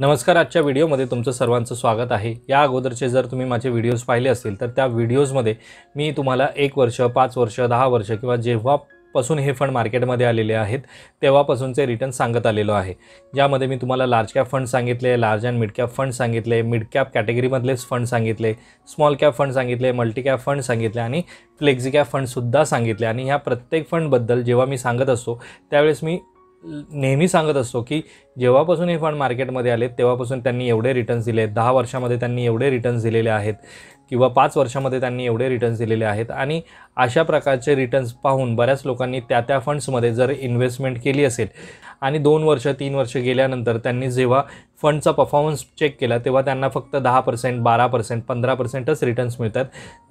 नमस्कार. आजच्या व्हिडिओमध्ये तुमचं सर्वांचं स्वागत आहे. या अगोदरचे जर तुम्ही माझे व्हिडिओज पाहिले असतील तर त्या व्हिडिओजमध्ये मी तुम्हाला 1 वर्ष, 5 वर्ष, 10 वर्ष किंवा जेव्हापासून हे फंड मार्केटमध्ये आलेले आहेत तेव्हापासूनचे रिटर्न सांगत आलेलो आहे. ज्यामध्ये मी तुम्हाला लार्ज कॅप फंड सांगितले, large and mid cap fund सांगितले, मिड कॅप कॅटेगरीमधलेच फंड सांगितले, स्मॉल कॅप फंड सांगितले, मल्टी कॅप फंड सांगितले आणि फ्लेक्झी कॅप फंडसुद्धा सांगितले. आणि ह्या प्रत्येक फंडबद्दल जेव्हा मी सांगत असतो त्यावेळेस मी नेहमी सांगत असतो की जेव्हापासून हे फंड मार्केटमध्ये आले तेव्हापासून त्यांनी एवढे रिटर्न्स दिले आहेत, 10 वर्षामध्ये त्यांनी एवढे रिटर्न्स दिलेले आहेत किंवा 5 वर्षामध्ये त्यांनी एवढे रिटर्न्स दिलेले आहेत. आणि अशा प्रकारचे रिटर्न्स पाहून बऱ्याच लोकांनी त्या फंड्समध्ये जर इन्व्हेस्टमेंट केली असेल आणि 2 वर्ष 3 वर्ष गेल्यानंतर त्यांनी जेव्हा फंडचा परफॉर्मन्स चेक केला तेव्हा त्यांना फक्त 10%, 12%, 15%च रिटर्न्स मिळतात,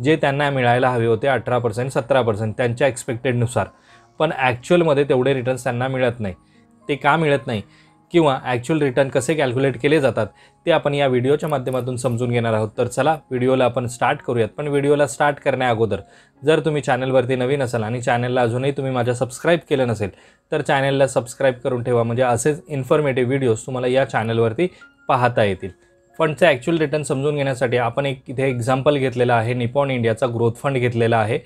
जे त्यांना मिळायला हवे होते 18%, 17% त्यांच्या एक्सपेक्टेडनुसार. पण ॲक्च्युअलमध्ये तेवढे रिटर्न्स त्यांना मिळत नाही. ते का मिळत नाही किंवा ॲक्च्युअल रिटर्न कसे कॅल्क्युलेट केले जातात ते आपण या व्हिडिओच्या माध्यमातून समजून घेणार आहोत. तर चला व्हिडिओला आपण स्टार्ट करूयात. पण व्हिडिओला स्टार्ट करण्याअगोदर जर तुम्ही चॅनलवरती नवीन असाल आणि चॅनलला अजूनही तुम्ही माझ्या सबस्क्राईब केलं नसेल तर चॅनलला सबस्क्राईब करून ठेवा, म्हणजे असेच इन्फॉर्मेटिव्ह व्हिडिओज तुम्हाला या चॅनलवरती पाहता येतील. फंडचे ॲक्च्युअल रिटर्न समजून घेण्यासाठी आपण इथे एक्झाम्पल घेतलेला आहे. निपॉन इंडियाचा ग्रोथ फंड घेतलेला आहे,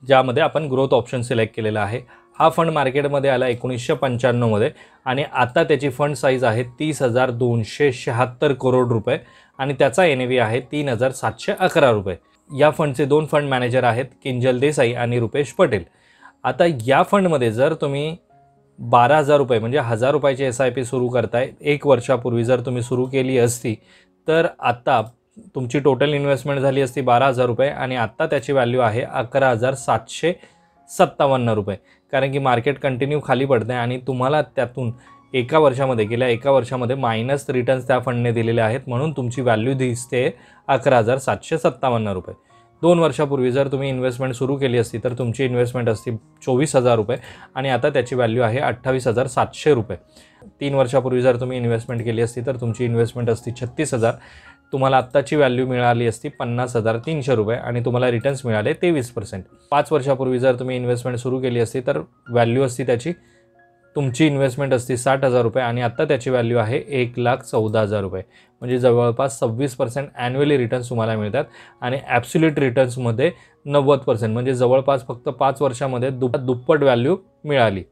ज्यामध्ये आपण ग्रोथ ऑप्शन सिलेक्ट केलेला आहे. हा फंड मार्केटमध्ये आला 1995मध्ये आणि आता त्याची फंड साईज आहे 30,276 करोड रुपये आणि त्याचा NAV आहे 3,711 रुपये. या फंडचे 2 फंड मॅनेजर आहेत, किंजल देसाई आणि रुपेश पटेल. आता या फंडमध्ये जर तुम्ही 12,000 रुपये म्हणजे 1,000 रुपयाची SIP सुरू करताय, 1 वर्षापूर्वी जर तुम्ही सुरू केली असती तर आत्ता तुमची टोटल इन्व्हेस्टमेंट झाली असती 12,000 रुपये आणि आत्ता त्याची व्हॅल्यू आहे 11,757 रुपये. कारण की मार्केट कंटिन्यू खाली पडतं आहे आणि तुम्हाला त्यातून गेल्या एका वर्षामध्ये मायनस रिटर्न्स त्या फंडने दिलेले आहेत, म्हणून तुमची व्हॅल्यू दिसते 11,757 रुपये. 2 वर्षापूर्वी जर तुम्ही इन्व्हेस्टमेंट सुरू केली असती तर तुमची इन्व्हेस्टमेंट असती 24,000 रुपये आणि आता त्याची व्हॅल्यू आहे 28,700 रुपये. 3 वर्षापूर्वी जर तुम्ही इन्व्हेस्टमेंट केली असती तर तुमची इन्व्हेस्टमेंट असती 36,000. तुम्हाला आत्ताची व्हॅल्यू मिळाली असती 50,300 रुपये आणि तुम्हाला रिटर्न्स मिळाले 23%. 5 वर्षापूर्वी जर तुम्ही इन्व्हेस्टमेंट सुरू केली असती तर व्हॅल्यू असती त्याची, तुमची इन्व्हेस्टमेंट असती 60,000 रुपये आणि आत्ता त्याची व्हॅल्यू आहे 1,14,000 रुपये. म्हणजे जवळपास 26% ॲन्युअली रिटर्न्स तुम्हाला मिळतात आणि ॲब्सोल्यूट रिटर्न्समध्ये 90%, म्हणजे जवळपास फक्त 5 वर्षामध्ये दुप्पट व्हॅल्यू मिळाली.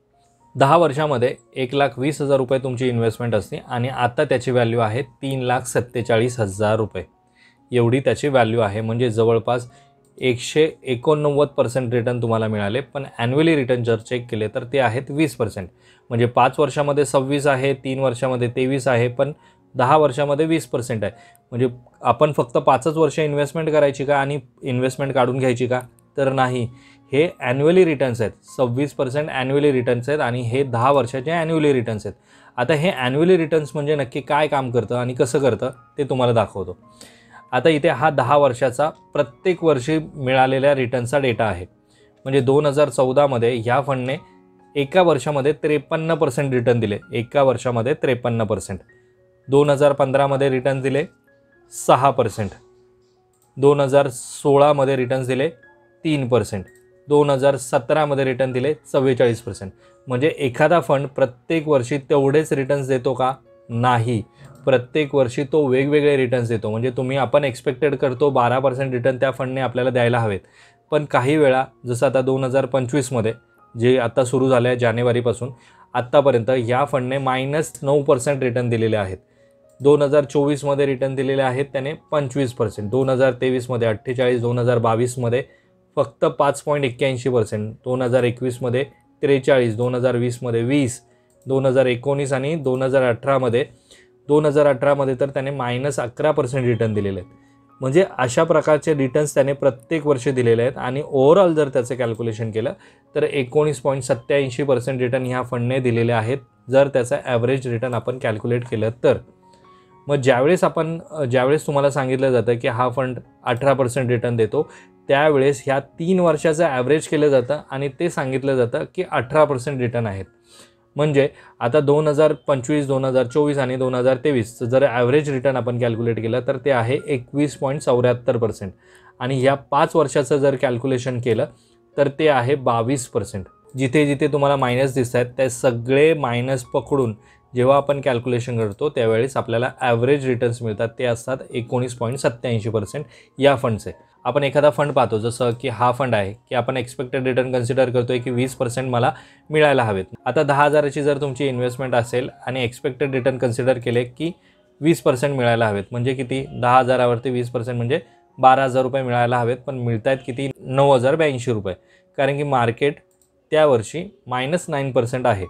10 वर्षामध्ये 1,20,000 रुपये तुमची इन्व्हेस्टमेंट असते आणि आता त्याची व्हॅल्यू आहे 3,47,000 रुपये. एवढी त्याची व्हॅल्यू आहे, म्हणजे जवळपास 189% रिटर्न तुम्हाला मिळाले. पण ॲन्युअली रिटर्न जर चेक केले तर ते आहेत 20%. म्हणजे 5 वर्षामध्ये 26 आहे, 3 वर्षामध्ये 23 आहे, पण 10 वर्षामध्ये 20% आहे. म्हणजे आपण फक्त 5च वर्ष इन्व्हेस्टमेंट करायची का आणि इन्व्हेस्टमेंट काढून घ्यायची का? तर नाही, हे ॲन्युअली रिटर्न्स आहेत. 26% ॲन्युअली रिटर्न्स आहेत आणि हे 10 वर्षाचे ॲन्युअली रिटर्न्स आहेत. आता हे ॲन्युअली रिटर्न्स म्हणजे नक्की काय काम करतं आणि कसं करतं ते तुम्हाला दाखवतो. आता इथे हा 10 वर्षाचा प्रत्येक वर्षी मिळालेल्या रिटर्न्सचा डेटा आहे. म्हणजे 2014मध्ये ह्या फंडने एका वर्षामध्ये 53% रिटर्न दिले, एका वर्षामध्ये 53%. 2015मध्ये रिटर्न दिले 6%, 2016मध्ये रिटर्न्स दिले 3%, 2017मध्ये रिटर्न दिले 44%. म्हणजे एखादा फंड प्रत्येक वर्षी तेवढेच रिटर्न्स देतो का? नाही, प्रत्येक वर्षी तो वेगवेगळे रिटर्न्स देतो. म्हणजे आपण एक्सपेक्टेड करतो 12% रिटर्न त्या फंडने आपल्याला द्यायला हवेत, पण काही वेळा जसं आता 2025मध्ये जे आता सुरू झालं आहे जानेवारीपासून आत्तापर्यंत या फंडने -9% रिटर्न दिलेले आहेत. 2024मध्ये रिटर्न दिलेले आहेत त्याने 25%, 2023मध्ये 48%, 2022मध्ये फक्त 5.81%, 2021मध्ये 43%, 2020मध्ये 20%, 2019 आणि 2018मध्ये तर त्याने -11% रिटर्न दिलेले आहेत. म्हणजे अशा प्रकारचे रिटर्न्स त्याने प्रत्येक वर्षी दिलेले आहेत आणि ओव्हरऑल जर त्याचं कॅल्क्युलेशन केलं तर 19.87% रिटर्न ह्या फंडने दिलेले आहेत, जर त्याचा ॲव्हरेज रिटर्न आपण कॅल्क्युलेट केलं तर. मग ज्यावेळेस तुम्हाला सांगितलं जातं की हा फंड 18% रिटर्न देतो, त्यावेळेस ह्या 3 वर्षाचं ॲव्हरेज केलं जातं आणि ते सांगितलं जातं की 18% रिटर्न आहेत. म्हणजे आता 2025, 2024 आणि 2023चं जर ॲव्हरेज रिटर्न आपण कॅल्क्युलेट केलं तर ते आहे 21.74% आणि ह्या 5 वर्षाचं जर कॅल्क्युलेशन केलं तर ते आहे 22%. जिथे जिथे तुम्हाला मायनस दिसत आहेत ते सगळे मायनस पकडून जेव्हा आपण कॅल्क्युलेशन करतो त्यावेळेस आपल्याला ॲव्हरेज रिटर्न्स मिळतात ते असतात 19.87% या फंडचे. आपण एखादा फंड पाहतो जसं की हा फंड आहे की आपण एक्सपेक्टेड रिटर्न कन्सिडर करतोय की 20% मला मिळायला हवेत. आता 10,000ची जर तुमची इन्व्हेस्टमेंट असेल आणि एक्सपेक्टेड रिटर्न कन्सिडर केले की 20% मिळायला हवेत, म्हणजे किती 10,000वरती 20% म्हणजे 12,000 रुपये मिळायला हवेत, पण मिळत आहेत किती 9,082 रुपये, कारण की मार्केट त्या वर्षी -9% आहे.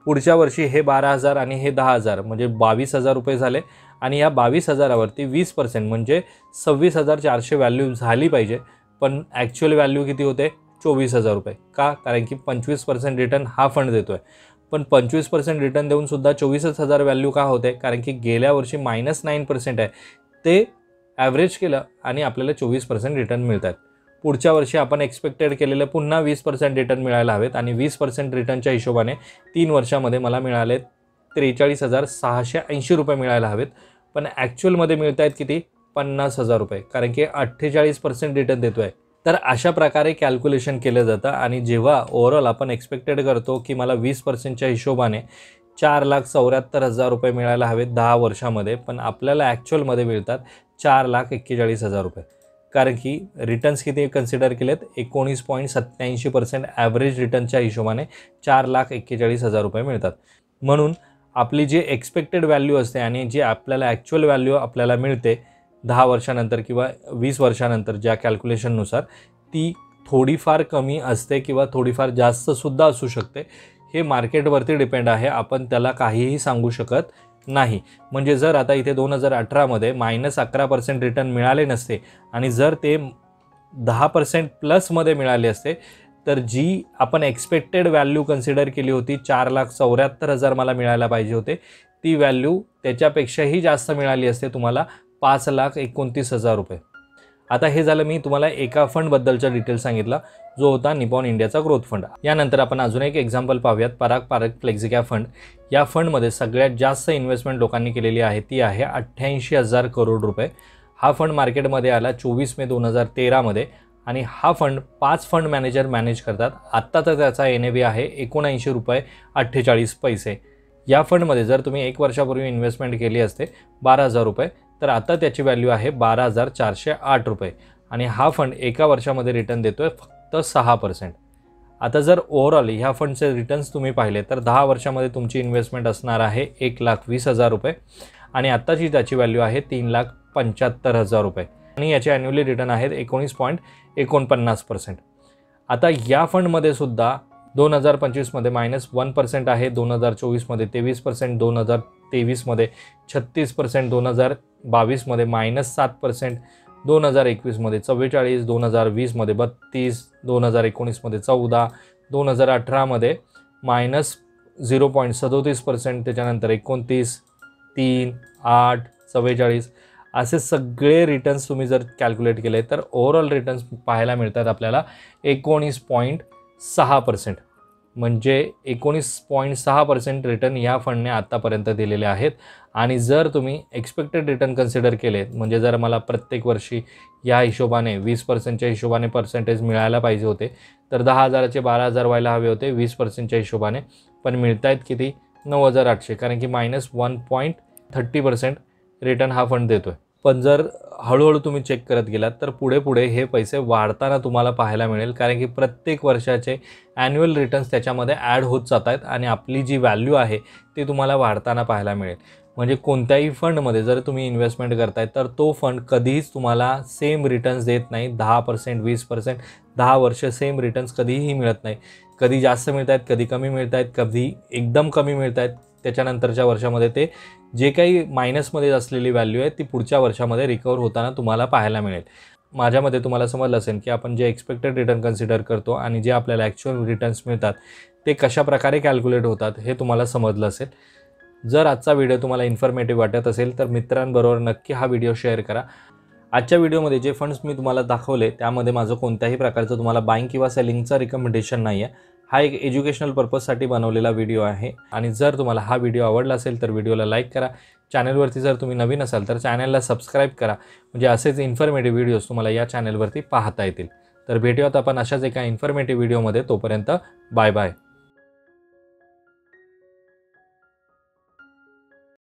पुढच्या वर्षी हे 12,000 आणि हे 10,000 म्हणजे 22,000 रुपये झाले आणि या 22,000वरती 20% म्हणजे 26,400 व्हॅल्यू झाली पाहिजे, पण ॲक्च्युअल व्हॅल्यू किती होते 24,000 रुपये. का? कारण की 25% रिटर्न हा फंड देतो आहे, पण 25% रिटर्न देऊनसुद्धा 24,000 व्हॅल्यू का होते? कारण की गेल्या वर्षी -9% आहे, ते ॲव्हरेज केलं आणि आपल्याला 24% रिटर्न मिळत आहेत. पुढच्या वर्षी आपण एक्सपेक्टेड केलेलं पुन्हा 20% रिटर्न मिळायला हवेत आणि 20% रिटर्नच्या हिशोबाने 3 वर्षामध्ये मला मिळाले 43,680 रुपये मिळायला हवेत, पण ॲक्च्युअलमध्ये मिळत आहेत किती 50,000 रुपये, कारण की 48% रिटर्न देतो आहे. तर अशा प्रकारे कॅल्क्युलेशन केलं जातं आणि जेव्हा ओव्हरऑल आपण एक्सपेक्टेड करतो की मला 20%च्या हिशोबाने 4,74,000 रुपये मिळायला हवेत 10 वर्षामध्ये, पण आपल्याला ॲक्च्युअलमध्ये मिळतात 4,41,000 रुपये, कारण की रिटर्न्स किती कन्सिडर केलेत 19.87% ॲव्हरेज रिटर्नच्या हिशोबाने 4,41,000 रुपये मिळतात. म्हणून आपली जी एक्सपेक्टेड व्हॅल्यू असते आणि जी आपल्याला ॲक्च्युअल व्हॅल्यू आपल्याला मिळते 10 वर्षानंतर किंवा 20 वर्षानंतर ज्या कॅल्क्युलेशननुसार, ती थोडीफार कमी असते किंवा थोडीफार जास्तसुद्धा असू शकते. हे मार्केटवरती डिपेंड आहे, आपण त्याला काहीही सांगू शकत नाही. म्हणजे जर आता इथे 2018मध्ये -11% रिटर्न मिळाले नसते आणि जर ते 10% प्लसमध्ये मिळाले असते, तर जी आपण एक्सपेक्टेड व्हॅल्यू कन्सिडर केली होती 4,74,000 मला मिळायला पाहिजे होते, ती व्हॅल्यू त्याच्यापेक्षाही जास्त मिळाली असते तुम्हाला 5,29,000 रुपये. आता हे झालं मी तुम्हाला एका फंडबद्दलचा डिटेल सांगितला, जो होता निपॉन इंडियाचा ग्रोथ फंड. यानंतर आपण अजून एक एक्झाम्पल पाहूयात, पराग पारख फ्लेक्झिकॅप फंड. या फंडमध्ये सगळ्यात जास्त इन्व्हेस्टमेंट लोकांनी केलेली आहे ती आहे 88,000 करोड रुपये. हा फंड मार्केटमध्ये आला 24 मे 2013मध्ये आणि हा फंड 5 फंड मॅनेजर मॅनेज करतात. आत्ता तर त्याचा NAV आहे 79 रुपये 48 पैसे. या फंडमध्ये जर तुम्ही 1 वर्षापूर्वी इन्व्हेस्टमेंट केली असते 12,000 रुपये, तर आता त्याची व्हॅल्यू आहे 12,408 रुपये आणि हा फंड एका वर्षामध्ये रिटर्न देतो आहे फक्त 6%. आता जर ओव्हरऑल ह्या फंडचे रिटर्न्स तुम्ही पाहिले तर 10 वर्षामध्ये तुमची इन्व्हेस्टमेंट असणार आहे 1,20,000 रुपये आणि आत्ताची त्याची व्हॅल्यू आहे 3,75,000 रुपये आणि याचे ॲन्युअली रिटर्न आहेत 19.49%. आता या फंडमध्ये सुद्धा 2025मध्ये -1% आहे, 2024मध्ये 23%, 2023मध्ये 36%, 2022मध्ये -7%, 2021मध्ये 44%, 2020मध्ये 32%, 2019मध्ये 14%, 2018मध्ये -0.37%, त्याच्यानंतर 29%, 3%, 8%, 44%, असे सगळे रिटर्न्स तुम्ही जर कॅल्क्युलेट केले तर ओव्हरऑल रिटर्न्स पाहायला मिळतात आपल्याला 19.6%. म्हणजे 19.6% रिटर्न या फंडने आत्तापर्यंत दिलेले आहेत. आणि जर तुम्ही एक्सपेक्टेड रिटर्न कन्सिडर केले, म्हणजे जर मला प्रत्येक वर्षी या हिशोबाने 20%च्या हिशोबाने पर्सेंटेज मिळायला पाहिजे होते, तर 10,000चे 12,000 व्हायला हवे होते 20%च्या हिशोबाने, पण मिळत आहेत किती 9,800, कारण की -1.30% रिटर्न हा फंड देतो आहे. पण जर हळूहळू तुम्ही चेक करत गेलात तर पुढे पुढे हे पैसे वाढताना तुम्हाला पाहायला मिळेल, कारण की प्रत्येक वर्षाचे ॲन्युअल रिटर्न्स त्याच्यामध्ये ॲड होत जात आहेत आणि आपली जी व्हॅल्यू आहे ती तुम्हाला वाढताना पाहायला मिळेल. म्हणजे कोणत्याही फंडमध्ये जर तुम्ही इन्व्हेस्टमेंट करताय तर तो फंड कधीच तुम्हाला सेम रिटर्न्स देत नाही. 10%, 20%, 10 वर्ष सेम रिटर्न्स कधीही मिळत नाही. कधी जास्त मिळत आहेत, कधी कमी मिळत आहेत, कधी एकदम कमी मिळत आहेत. त्याच्यानंतरच्या वर्षामध्ये ते जे काही मायनसमध्ये असलेली व्हॅल्यू आहे ती पुढच्या वर्षामध्ये रिकवर होताना तुम्हाला पाहायला मिळेल. माझ्यामध्ये तुम्हाला समजलं असेल की आपण जे एक्सपेक्टेड रिटर्न कन्सिडर करतो आणि जे आपल्याला ॲक्च्युअल रिटर्न्स मिळतात ते कशाप्रकारे कॅल्क्युलेट होतात हे तुम्हाला समजलं असेल. जर आजचा व्हिडिओ तुम्हाला इन्फॉर्मेटिव्ह वाटत असेल तर मित्रांबरोबर नक्की हा व्हिडिओ शेअर करा. आजच्या व्हिडिओमध्ये जे फंड्स मी तुम्हाला दाखवले त्यामध्ये माझं कोणत्याही प्रकारचं तुम्हाला बाईंग किंवा सेलिंगचं रिकमेंडेशन नाही आहे. हा एक एज्युकेशनल पर्पजसाठी बनवलेला व्हिडिओ आहे आणि जर तुम्हाला हा व्हिडिओ आवडला असेल तर व्हिडिओला लाईक करा. चॅनलवरती जर तुम्ही नवीन असाल तर चॅनलला सबस्क्राईब करा, म्हणजे असेच इन्फॉर्मेटिव्ह व्हिडिओज तुम्हाला या चॅनलवरती पाहता येतील. तर भेटूयात आपण अशाच एका इन्फॉर्मेटिव्ह व्हिडिओमध्ये. तोपर्यंत बाय बाय.